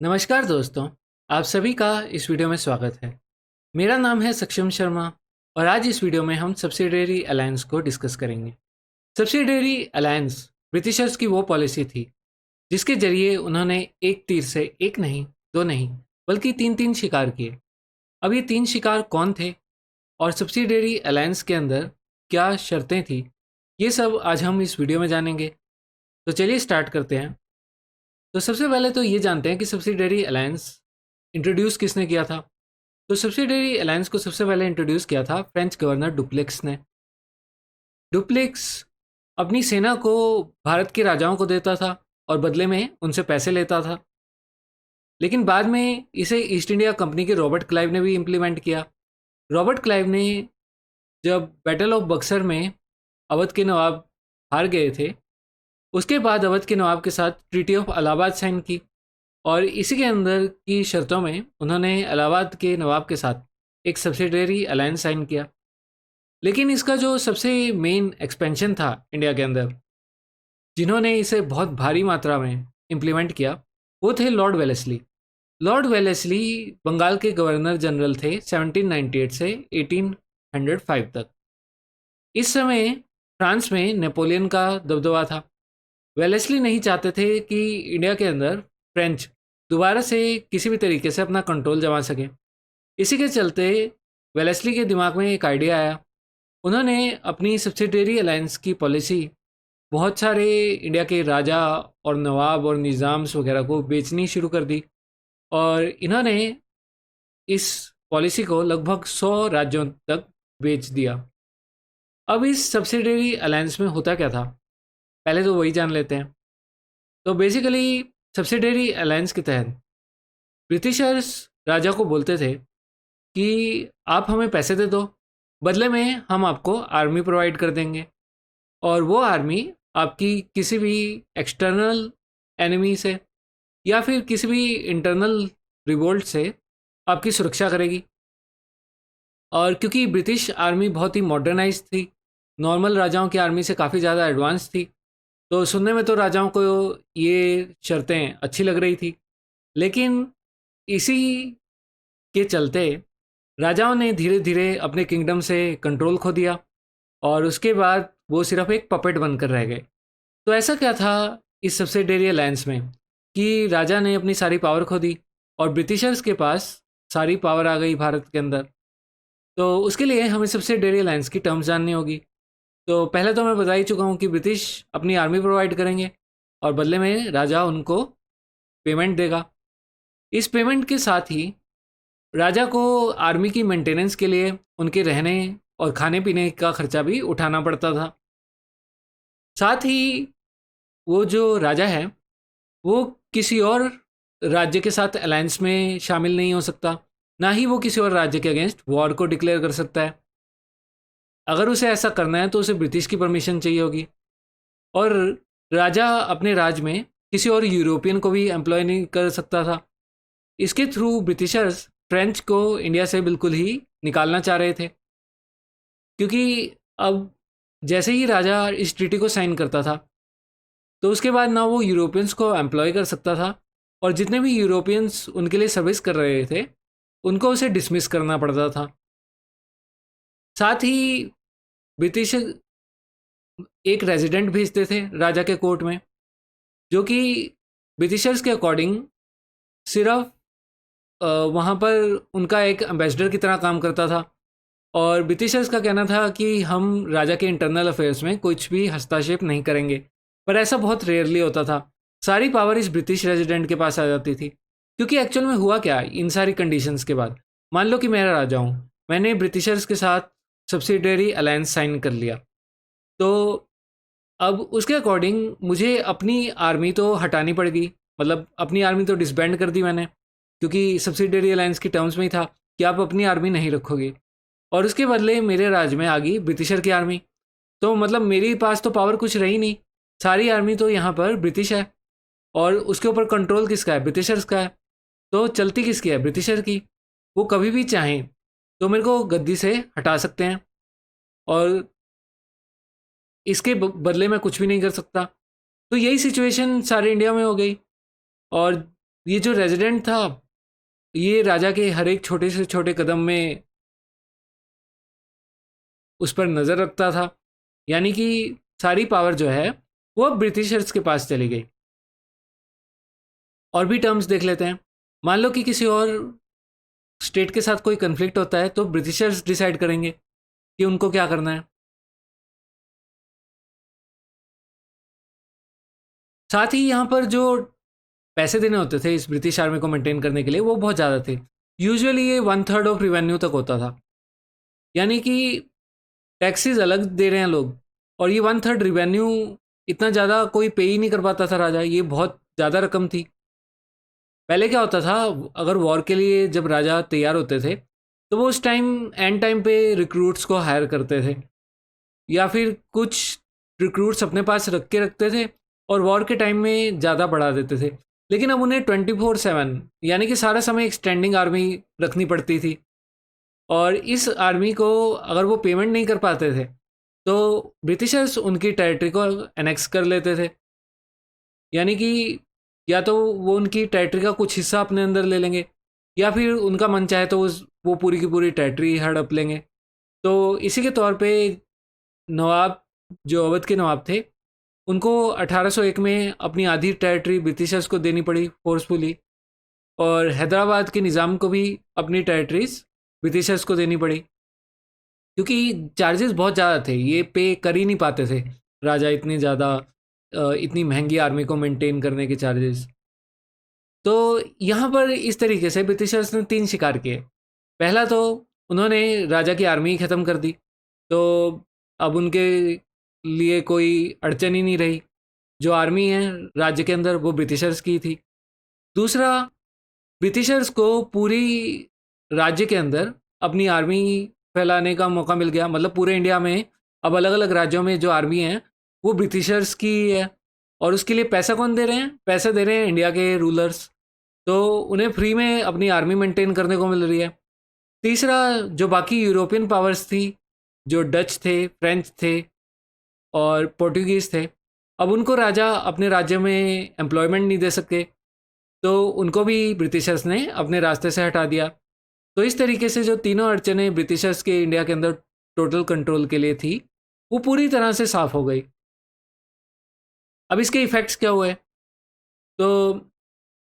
नमस्कार दोस्तों, आप सभी का इस वीडियो में स्वागत है। मेरा नाम है सक्षम शर्मा और आज इस वीडियो में हम सब्सिडियरी अलायंस को डिस्कस करेंगे। सब्सिडियरी अलायंस ब्रिटिशर्स की वो पॉलिसी थी जिसके जरिए उन्होंने एक तीर से एक नहीं, दो नहीं, बल्कि तीन तीन शिकार किए। अब ये तीन शिकार कौन थे और सब्सिडियरी अलायंस के अंदर क्या शर्तें थी, ये सब आज हम इस वीडियो में जानेंगे। तो चलिए स्टार्ट करते हैं। तो सबसे पहले तो ये जानते हैं कि सब्सिडियरी अलायंस इंट्रोड्यूस किसने किया था। तो सब्सिडियरी अलायंस को सबसे पहले इंट्रोड्यूस किया था फ्रेंच गवर्नर डुप्लेक्स ने। डुप्लेक्स अपनी सेना को भारत के राजाओं को देता था और बदले में उनसे पैसे लेता था। लेकिन बाद में इसे ईस्ट इंडिया कंपनी के रॉबर्ट क्लाइव ने भी इम्प्लीमेंट किया। रॉबर्ट क्लाइव ने जब बैटल ऑफ बक्सर में अवध के नवाब हार गए थे, उसके बाद अवध के नवाब के साथ ट्रीटी ऑफ इलाहाबाद साइन की और इसी के अंदर की शर्तों में उन्होंने इलाहाबाद के नवाब के साथ एक सब्सिडियरी अलायंस साइन किया। लेकिन इसका जो सबसे मेन एक्सपेंशन था इंडिया के अंदर, जिन्होंने इसे बहुत भारी मात्रा में इम्प्लीमेंट किया, वो थे Lord Wellesley. Lord Wellesley Bengal के गवर्नर जनरल थे 1798 से 1805 तक। इस समय फ्रांस में नेपोलियन का दबदबा था। वेलेस्ली नहीं चाहते थे कि इंडिया के अंदर फ्रेंच दोबारा से किसी भी तरीके से अपना कंट्रोल जमा सके। इसी के चलते वेलेस्ली के दिमाग में एक आइडिया आया। उन्होंने अपनी सब्सिडियरी अलायंस की पॉलिसी बहुत सारे इंडिया के राजा और नवाब और निज़ाम्स वगैरह को बेचनी शुरू कर दी और इन्होंने इस पॉलिसी को लगभग 100 राज्यों तक बेच दिया। अब इस सब्सिडियरी अलायंस में होता क्या था, पहले तो वही जान लेते हैं। तो बेसिकली सब्सिडियरी अलायंस के तहत ब्रिटिशर्स राजा को बोलते थे कि आप हमें पैसे दे दो, बदले में हम आपको आर्मी प्रोवाइड कर देंगे और वो आर्मी आपकी किसी भी एक्सटर्नल एनिमी से या फिर किसी भी इंटरनल रिवोल्ट से आपकी सुरक्षा करेगी। और क्योंकि ब्रिटिश आर्मी बहुत ही मॉडर्नाइज थी, नॉर्मल राजाओं की आर्मी से काफ़ी ज़्यादा एडवांस थी, तो सुनने में तो राजाओं को ये शर्तें अच्छी लग रही थी। लेकिन इसी के चलते राजाओं ने धीरे धीरे अपने किंगडम से कंट्रोल खो दिया और उसके बाद वो सिर्फ एक पपेट बनकर रह गए। तो ऐसा क्या था इस सब्सिडियरी अलायंस में कि राजा ने अपनी सारी पावर खो दी और ब्रिटिशर्स के पास सारी पावर आ गई भारत के अंदर। तो उसके लिए हमें सब्सिडियरी अलायंस की टर्म्स जाननी होगी। तो पहले तो मैं बता ही चुका हूँ कि ब्रिटिश अपनी आर्मी प्रोवाइड करेंगे और बदले में राजा उनको पेमेंट देगा। इस पेमेंट के साथ ही राजा को आर्मी की मेंटेनेंस के लिए उनके रहने और खाने पीने का खर्चा भी उठाना पड़ता था। साथ ही वो जो राजा है वो किसी और राज्य के साथ अलायंस में शामिल नहीं हो सकता, ना ही वो किसी और राज्य के अगेंस्ट वॉर को डिक्लेयर कर सकता है। अगर उसे ऐसा करना है तो उसे ब्रिटिश की परमिशन चाहिए होगी और राजा अपने राज्य में किसी और यूरोपियन को भी एम्प्लॉय नहीं कर सकता था। इसके थ्रू ब्रिटिशर्स फ्रेंच को इंडिया से बिल्कुल ही निकालना चाह रहे थे, क्योंकि अब जैसे ही राजा इस ट्रीटी को साइन करता था तो उसके बाद ना वो यूरोपियंस को एम्प्लॉय कर सकता था और जितने भी यूरोपियंस उनके लिए सर्विस कर रहे थे उनको उसे डिसमिस करना पड़ता था। साथ ही ब्रिटिश एक रेजिडेंट भेजते थे राजा के कोर्ट में, जो कि ब्रिटिशर्स के अकॉर्डिंग सिर्फ वहाँ पर उनका एक एम्बेसडर की तरह काम करता था और ब्रिटिशर्स का कहना था कि हम राजा के इंटरनल अफेयर्स में कुछ भी हस्तक्षेप नहीं करेंगे। पर ऐसा बहुत रेयरली होता था। सारी पावर इस ब्रिटिश रेजिडेंट के पास आ जाती थी, क्योंकि एक्चुअल में हुआ क्या, इन सारी कंडीशंस के बाद मान लो कि मैं राजा हूँ, मैंने ब्रिटिशर्स के साथ सब्सिडियरी अलायंस साइन कर लिया, तो अब उसके अकॉर्डिंग मुझे अपनी आर्मी तो हटानी पड़ेगी। मतलब अपनी आर्मी तो डिसबैंड कर दी मैंने, क्योंकि सब्सिडियरी अलायंस की टर्म्स में ही था कि आप अपनी आर्मी नहीं रखोगे और उसके बदले मेरे राज्य में आ गई ब्रिटिशर की आर्मी। तो मतलब मेरे पास तो पावर कुछ रही नहीं, सारी आर्मी तो यहाँ पर ब्रिटिश है और उसके ऊपर कंट्रोल किसका है, ब्रिटिशर्स का है। तो चलती किसकी है, ब्रिटिशर की। वो कभी भी चाहें तो मेरे को गद्दी से हटा सकते हैं और इसके बदले में कुछ भी नहीं कर सकता। तो यही सिचुएशन सारे इंडिया में हो गई और ये जो रेजिडेंट था, ये राजा के हर एक छोटे से छोटे कदम में उस पर नज़र रखता था। यानी कि सारी पावर जो है वो अब ब्रिटिशर्स के पास चली गई। और भी टर्म्स देख लेते हैं। मान लो कि किसी और स्टेट के साथ कोई कन्फ्लिक्ट होता है तो ब्रिटिशर्स डिसाइड करेंगे कि उनको क्या करना है। साथ ही यहाँ पर जो पैसे देने होते थे इस ब्रिटिश आर्मी को मेंटेन करने के लिए वो बहुत ज़्यादा थे। यूजुअली ये 1/3 ऑफ रिवेन्यू तक होता था। यानी कि टैक्सेस अलग दे रहे हैं लोग, और ये 1/3 रिवेन्यू इतना ज़्यादा कोई पे ही नहीं कर पाता था राजा। ये बहुत ज़्यादा रकम थी। पहले क्या होता था, अगर वॉर के लिए जब राजा तैयार होते थे तो वो उस टाइम एंड टाइम पे रिक्रूट्स को हायर करते थे, या फिर कुछ रिक्रूट्स अपने पास रख के रखते थे और वॉर के टाइम में ज़्यादा बढ़ा देते थे। लेकिन अब उन्हें 24/7 यानी कि सारा समय एक स्टैंडिंग आर्मी रखनी पड़ती थी। और इस आर्मी को अगर वो पेमेंट नहीं कर पाते थे तो ब्रिटिशर्स उनकी टेरिटरी को एनेक्स कर लेते थे। यानी कि या तो वो उनकी टेरिटरी का कुछ हिस्सा अपने अंदर ले लेंगे, या फिर उनका मन चाहे तो वो पूरी की पूरी टेरिटरी हड़प लेंगे। तो इसी के तौर पे नवाब, जो अवध के नवाब थे, उनको 1801 में अपनी आधी टेरिटरी ब्रिटिशर्स को देनी पड़ी फोर्सफुली, और हैदराबाद के निज़ाम को भी अपनी टेरिटरीज ब्रिटिशर्स को देनी पड़ी, क्योंकि चार्जेस बहुत ज़्यादा थे। ये पे कर ही नहीं पाते थे राजा इतनी ज़्यादा, इतनी महंगी आर्मी को मेंटेन करने के चार्जेस। तो यहाँ पर इस तरीके से ब्रिटिशर्स ने 3 शिकार किए। पहला तो उन्होंने राजा की आर्मी ही ख़त्म कर दी, तो अब उनके लिए कोई अड़चन ही नहीं रही। जो आर्मी है राज्य के अंदर वो ब्रिटिशर्स की थी। दूसरा, ब्रिटिशर्स को पूरी राज्य के अंदर अपनी आर्मी फैलाने का मौका मिल गया। मतलब पूरे इंडिया में अब अलग अलग राज्यों में जो आर्मी है वो ब्रिटिशर्स की है। और उसके लिए पैसा कौन दे रहे हैं? पैसा दे रहे हैं इंडिया के रूलर्स। तो उन्हें फ्री में अपनी आर्मी मेंटेन करने को मिल रही है। तीसरा, जो बाकी यूरोपियन पावर्स थी, जो डच थे, फ्रेंच थे और पोर्टुगीज़ थे, अब उनको राजा अपने राज्य में एम्प्लॉयमेंट नहीं दे सके, तो उनको भी ब्रिटिशर्स ने अपने रास्ते से हटा दिया। तो इस तरीके से जो तीनों अड़चनें ब्रिटिशर्स के इंडिया के अंदर टोटल कंट्रोल के लिए थी, वो पूरी तरह से साफ हो गई। अब इसके इफ़ेक्ट्स क्या हुए? तो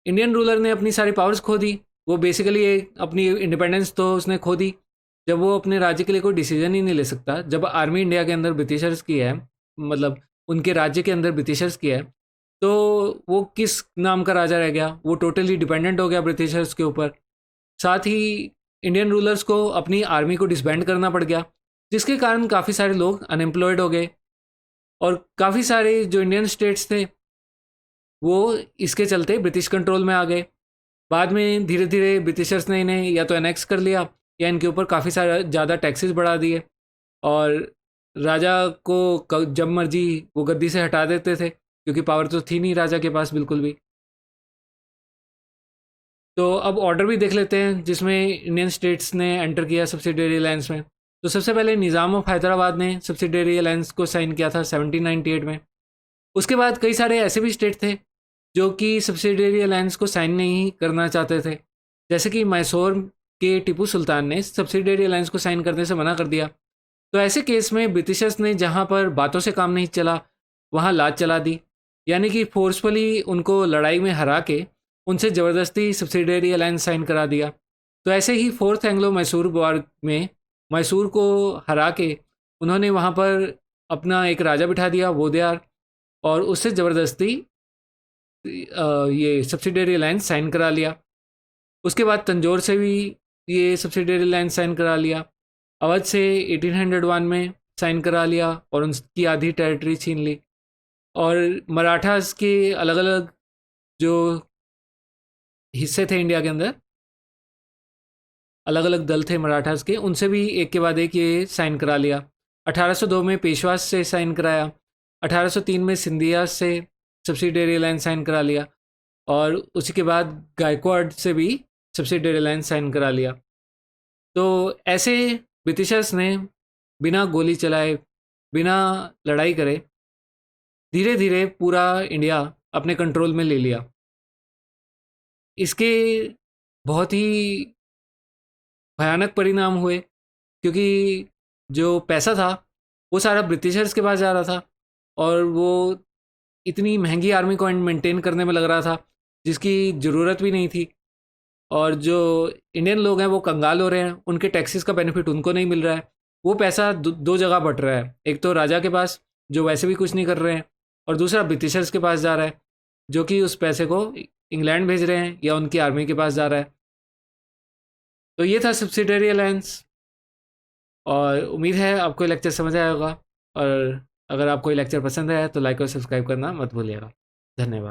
इंडियन रूलर ने अपनी सारी पावर्स खो दी। वो बेसिकली अपनी इंडिपेंडेंस तो उसने खो दी जब वो अपने राज्य के लिए कोई डिसीजन ही नहीं ले सकता। जब आर्मी इंडिया के अंदर ब्रिटिशर्स की है, मतलब उनके राज्य के अंदर ब्रिटिशर्स की है, तो वो किस नाम का राजा रह गया? वो टोटली डिपेंडेंट हो गया ब्रिटिशर्स के ऊपर। साथ ही इंडियन रूलर्स को अपनी आर्मी को डिसबैंड करना पड़ गया, जिसके कारण काफ़ी सारे लोग अनएम्प्लॉयड हो गए। और काफ़ी सारे जो इंडियन स्टेट्स थे वो इसके चलते ब्रिटिश कंट्रोल में आ गए। बाद में धीरे धीरे ब्रिटिशर्स ने इन्हें या तो एनेक्स कर लिया, या इनके ऊपर काफ़ी सारा ज़्यादा टैक्सेस बढ़ा दिए, और राजा को जब मर्जी वो गद्दी से हटा देते थे, क्योंकि पावर तो थी नहीं राजा के पास बिल्कुल भी। तो अब ऑर्डर भी देख लेते हैं जिसमें इंडियन स्टेट्स ने एंटर किया सब्सिडियरी अलायंस में। तो सबसे पहले निज़ाम ऑफ हैदराबाद ने सब्सिडियरी अलायंस को साइन किया था 1798 में। उसके बाद कई सारे ऐसे भी स्टेट थे जो कि सब्सिडियरी अलायंस को साइन नहीं करना चाहते थे, जैसे कि मैसूर के टीपू सुल्तान ने सब्सिडियरी अलायंस को साइन करने से मना कर दिया। तो ऐसे केस में ब्रिटिशर्स ने जहाँ पर बातों से काम नहीं चला वहाँ लात चला दी, यानी कि फोर्सफुली उनको लड़ाई में हरा के उनसे ज़बरदस्ती सब्सिडियरी अलायंस साइन करा दिया। तो ऐसे ही फोर्थ एंग्लो मैसूर वॉर में मैसूर को हरा के उन्होंने वहाँ पर अपना एक राजा बिठा दिया, वोदेयार, और उससे ज़बरदस्ती ये सब्सिडियरी अलायंस साइन करा लिया। उसके बाद तंजौर से भी ये सब्सिडियरी अलायंस साइन करा लिया। अवध से 1801 में साइन करा लिया और उनकी आधी टेरिटरी छीन ली। और मराठास के अलग अलग जो हिस्से थे इंडिया के अंदर, अलग अलग दल थे मराठास के, उनसे भी एक के बाद एक ये साइन करा लिया। 1802 में पेशवास से साइन कराया। 1803 में सिंधिया से सब्सिडियरी अलायंस साइन करा लिया, और उसी के बाद गायकवाड़ से भी सब्सिडियरी अलायंस साइन करा लिया। तो ऐसे ब्रिटिशर्स ने बिना गोली चलाए, बिना लड़ाई करे, धीरे धीरे पूरा इंडिया अपने कंट्रोल में ले लिया। इसके बहुत ही भयानक परिणाम हुए, क्योंकि जो पैसा था वो सारा ब्रिटिशर्स के पास जा रहा था, और वो इतनी महंगी आर्मी को मेंटेन करने में लग रहा था जिसकी ज़रूरत भी नहीं थी। और जो इंडियन लोग हैं वो कंगाल हो रहे हैं, उनके टैक्सेस का बेनिफिट उनको नहीं मिल रहा है। वो पैसा दो जगह बट रहा है, एक तो राजा के पास जो वैसे भी कुछ नहीं कर रहे हैं, और दूसरा ब्रिटिशर्स के पास जा रहा है जो कि उस पैसे को इंग्लैंड भेज रहे हैं या उनकी आर्मी के पास जा रहा है। तो ये था सब्सिडरी अलायंस, और उम्मीद है आपको लेक्चर समझ आया होगा। और अगर आपको ये लेक्चर पसंद आया तो लाइक और सब्सक्राइब करना मत भूलिएगा। धन्यवाद।